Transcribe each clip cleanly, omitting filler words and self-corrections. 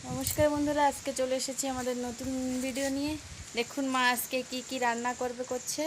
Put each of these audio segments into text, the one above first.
নমস্কার বন্ধুরা, আজকে চলে এসেছি আমাদের নতুন ভিডিও নিয়ে। দেখুন মা আজকে কি রান্না করছে।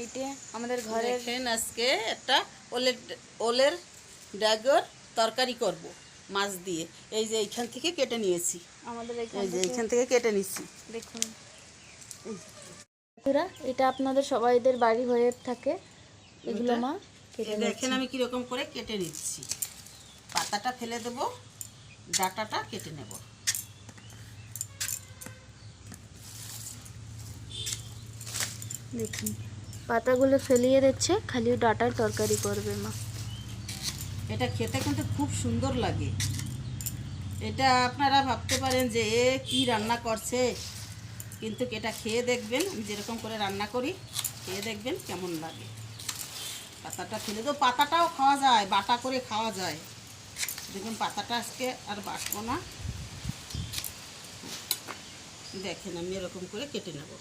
এইটা আমাদের ঘরের দেখেন, আজকে একটা ওলের ডাগর তরকারি করব মাছ দিয়ে। এই যে এইখান থেকে কেটে নিয়েছি, আমাদের এইখান থেকে কেটে নিচ্ছি। দেখুন বন্ধুরা, এটা আপনাদের সবাইদের বাড়ি হয়ে থাকে। এগুলো মা কেটে দেখেন আমি কিরকম করে কেটে নিচ্ছি। পাতাটা ফেলে দেব, ডাঁটাটা কেটে নেব। দেখুন পাতাগুলো ফেলিয়ে দিচ্ছে, খালি ডাটার তরকারি করবে মা। এটা খেতে কিন্তু খুব সুন্দর লাগে। এটা আপনারা ভাবতে পারেন যে এ কি রান্না করছে, কিন্তু এটা খেয়ে দেখবেন, আমি যেরকম করে রান্না করি খেয়ে দেখবেন কেমন লাগে। পাতাটা ফেলে দেবো, পাতাটাও খাওয়া যায়, বাটা করে খাওয়া যায়। দেখুন পাতাটা আজকে আর বাটবো না। দেখেন আমি এরকম করে কেটে নেব।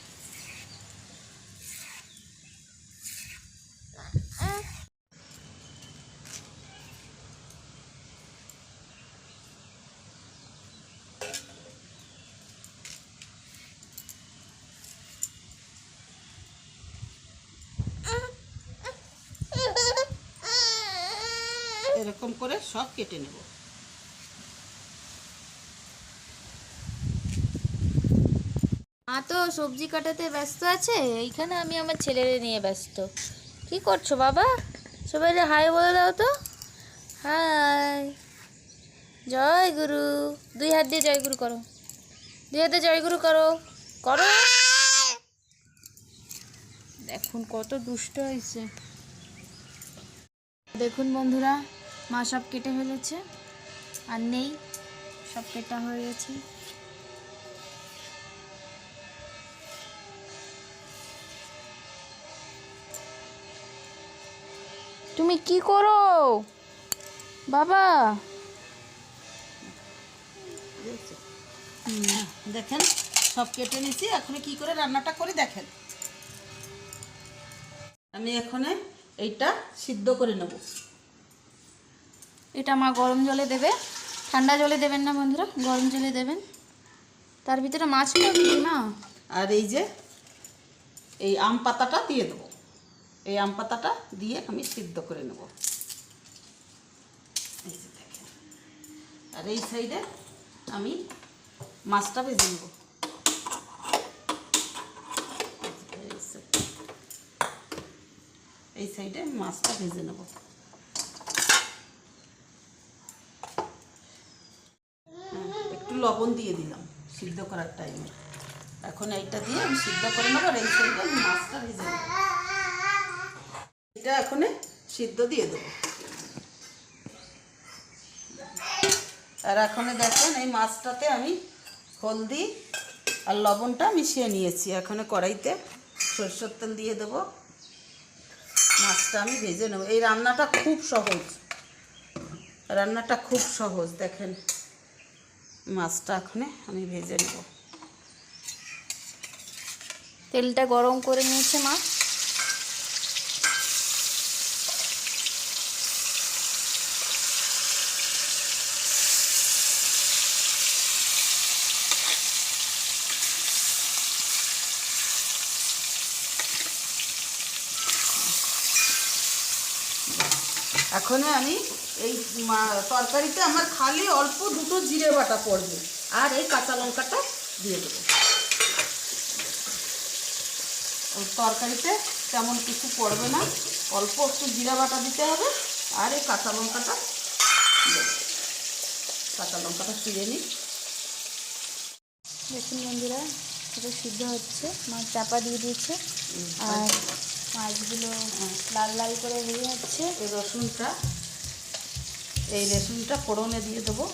এরকম করে সব কেটে নেব। মা তো সবজি কাটাতে ব্যস্ত আছে, এইখানে আমি আমার ছেলেরে নিয়ে ব্যস্ত। কি করছো বাবা? সবাই হাই বলে দাও তো। হাই, জয় গুরু। দুই হাত দিয়ে জয় গুরু করো, দুই হাতে জয় গুরু করো করো। দেখুন কত দুষ্ট হয়েছে। দেখুন বন্ধুরা, মা সব কেটে ফেলেছে, আর নেই, সব কেটা হয়ে গেছে। তুমি কি করো বাবা? দেখেন সব কেটে নিয়েছি। এখন কি করে রান্নাটা করি দেখেন। আমি এখন এইটা সিদ্ধ করে নেব। এটা মা গরম জলে দেবে, ঠান্ডা জলে দেবেন না বন্ধুরা, গরম জলে দেবেন। তার ভিতরে মাছ পড়বে না। আর এই যে এই আম পাতাটা দিয়ে দেবো, এই আম পাতাটা দিয়ে আমি সিদ্ধ করে নেব। এই যে দেখেন, আর এই সাইডে আমি মাছটা ভেজে নেব। এই সাইডে মাছটা ভেজে নেব। একটু লবণ দিয়ে দিলাম সিদ্ধ করার টাইমে। এখন এইটা দিয়ে আমি সিদ্ধ করে নেব, আর এই সাইডে আমি মাছটা ভেজে নেব। এটা এখন সিদ্ধ দিয়ে দেবো। আর এখন দেখেন এই মাছটাতে আমি হলদি আর লবণটা মিশিয়ে নিয়েছি। এখন কড়াইতে সরষের তেল দিয়ে দেবো, মাছটা আমি ভেজে নেব। এই রান্নাটা খুব সহজ, রান্নাটা খুব সহজ। দেখেন মাছটা এখন আমি ভেজে নেব। তেলটা গরম করে নিয়েছে মা। এখন আমি এই তরকারিতে আমার খালি অল্প দুটো জিরে বাটা পড়বে, আর এই কাঁচা লঙ্কাটা দিয়ে দেবো। তরকারিতে তেমন কিছু পড়বে না, অল্প একটু জিরা বাটা দিতে হবে, আর এই কাঁচা লঙ্কাটা দেবো। কাঁচা লঙ্কাটা চিড়ে নিই। দেখুন বন্ধুরা, এটা সিদ্ধ হচ্ছে, মাছ চাপা দিয়ে দিয়েছে, আর মাছগুলো লাল লাল করে ভেজে যাচ্ছে। এই রসুনটা ফোড়নে দিয়ে দেবো।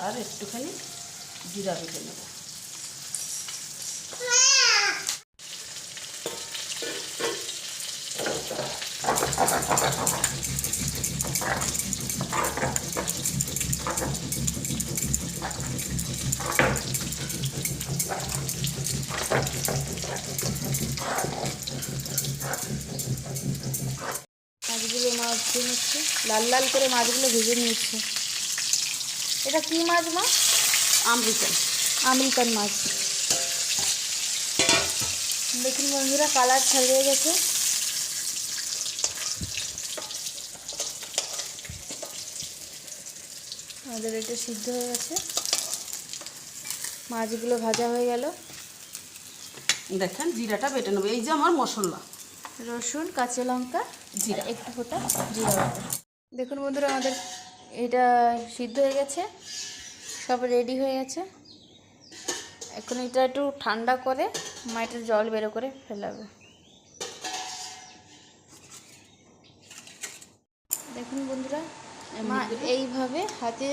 আর একটুখানি জিরা ভেজে নেব। মাছগুলো মা নিচ্ছে, লাল লাল করে মাছগুলো ভেজে নিচ্ছে। এটা কি মাছ মা? আমেরিকান। আমেরিকান মাছ। দেখুন বন্ধুরা, কালার ছাড়িয়ে গেছে। আমাদের এটা সিদ্ধ হয়ে গেছে, মাছগুলো ভাজা হয়ে গেল। দেখেন জিরাটা বেটে নেবো। এই যে আমার মশলা, রসুন, কাঁচা লঙ্কা, জিরা। একটু ফোঁটা জিরা বাটা। দেখুন বন্ধুরা, আমাদের এটা সিদ্ধ হয়ে গেছে, সব রেডি হয়ে গেছে। এখন এটা একটু ঠান্ডা করে মাটির জল বেরো করে ফেলাবে। দেখুন বন্ধুরা, মা এইভাবে হাতে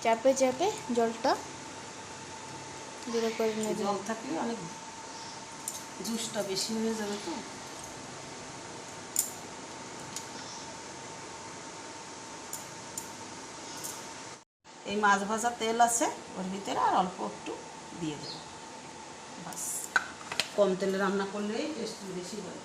চাপে চাপে জলটা বেরো করে নেবে। জল থাকলে অনেক জুসটা বেশি হয়ে যাবে তো। এই মাছ ভাজা তেল আছে ওর ভিতরে, আর অল্প একটু দিয়ে দেবো, বাস। কম তেলে রান্না করলেই টেস্ট বেশি হয়।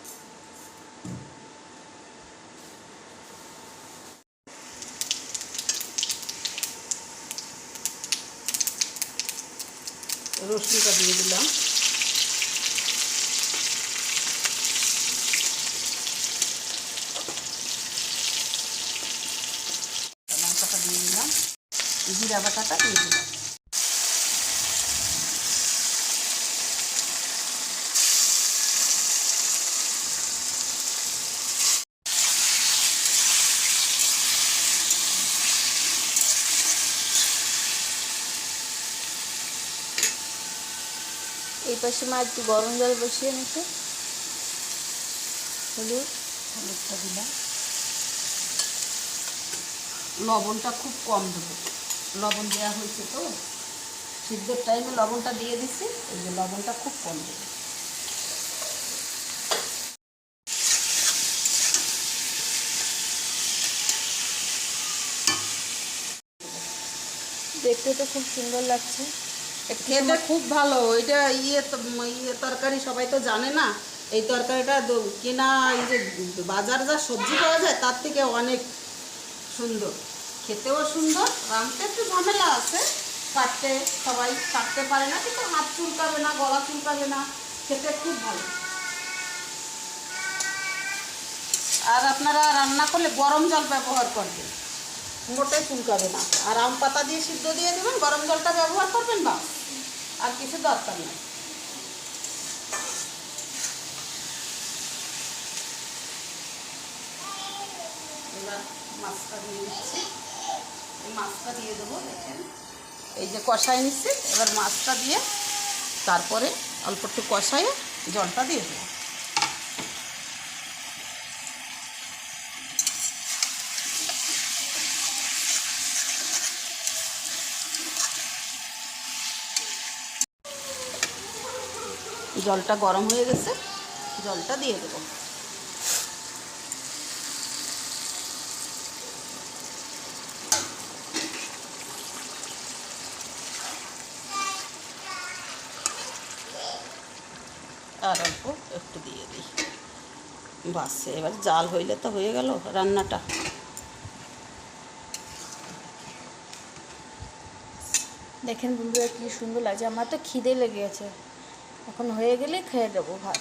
রসুনটা দিয়ে দিলাম, লঙ্কাটা দিয়ে দিলাম, জিরা বাটাটা দিয়ে দিলাম। এই পাশে মা একটু গরম জল বসিয়ে নিচ্ছে। হলুদটা দিলাম, লবণটা খুব কম দেবো, লবণ দেওয়া হয়েছে তো সিদ্ধর টাইমে লবণটা দিয়ে দিছি, এই যে লবণটা খুব কম দেবো। দেখতে তো খুব সুন্দর লাগছে। খেতে খুব ভালো। এটা ইয়ে তরকারি সবাই তো জানে না। এই তরকারিটা কেনা, এই যে বাজার যা সবজি পাওয়া যায় তার থেকে অনেক সুন্দর, খেতেও সুন্দর। রাঁধতে একটু ঝামেলা আছে, কাটতে সবাই কাটতে পারে না, কিন্তু হাত চুলকাবে না, গলা চুলকাবে না, খেতে খুব ভালো। আর আপনারা রান্না করলে গরম জল ব্যবহার করবেন, মোটেই চুলকাবে না। আর আম পাতা দিয়ে সিদ্ধ দিয়ে দেবেন, গরম জলটা ব্যবহার করবেন, বা আর কিছু দরকার নেই। এবার মাছটা দিয়ে দিচ্ছি, এই মাছটা দিয়ে দেবো। দেখেন এই যে কষাই নিচ্ছি, এবার মাছটা দিয়ে তারপরে অল্প একটু কষাইয়ে জলটা দিয়ে দেবো। জলটা গরম হয়ে গেছে, জলটা দিয়ে দেবো। আর অল্প একটু দিয়ে দিই, বাস। এবার জাল হইলে তো হয়ে গেল রান্নাটা। দেখেন বন্ধুরা কি সুন্দর লাগছে। আমার তো খিদে লেগে গেছে, এখন হয়ে গেলে খেয়ে দেবো ভাত।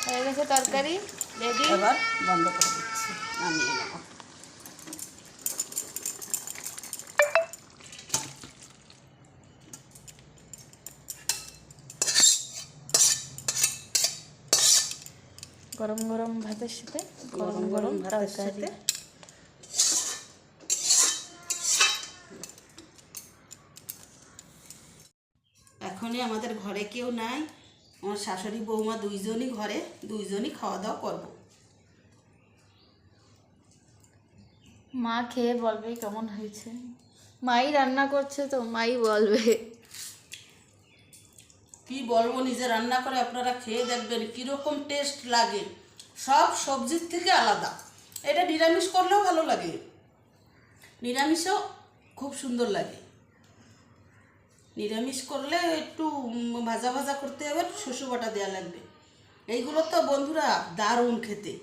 হয়ে গেছে তরকারি রেডি। এবার বন্ধ করে দিচ্ছি, নামিয়ে নেব। গরম গরম ভাতের সাথে গরম গরম ভাতের সাথে এখনই আমাদের ঘরে কেউ নাই, আমার শাশুড়ি বৌমা দুইজনই ঘরে, দুইজনই খাওয়া দাওয়া করবো। মা খেয়ে বলবে কেমন হয়েছে। মাই রান্না করছে তো মাই বলবে। কি বলবো, নিজে রান্না করে আপনারা খেয়ে দেখবেন কীরকম টেস্ট লাগে, সব সবজির থেকে আলাদা। এটা নিরামিষ করলেও ভালো লাগে, নিরামিষও খুব সুন্দর লাগে। নিরামিষ করলে একটু ভাজা ভাজা করতে হবে, একটু শস্য বাটা দেওয়া লাগবে। এইগুলো তো বন্ধুরা দারুণ খেতে।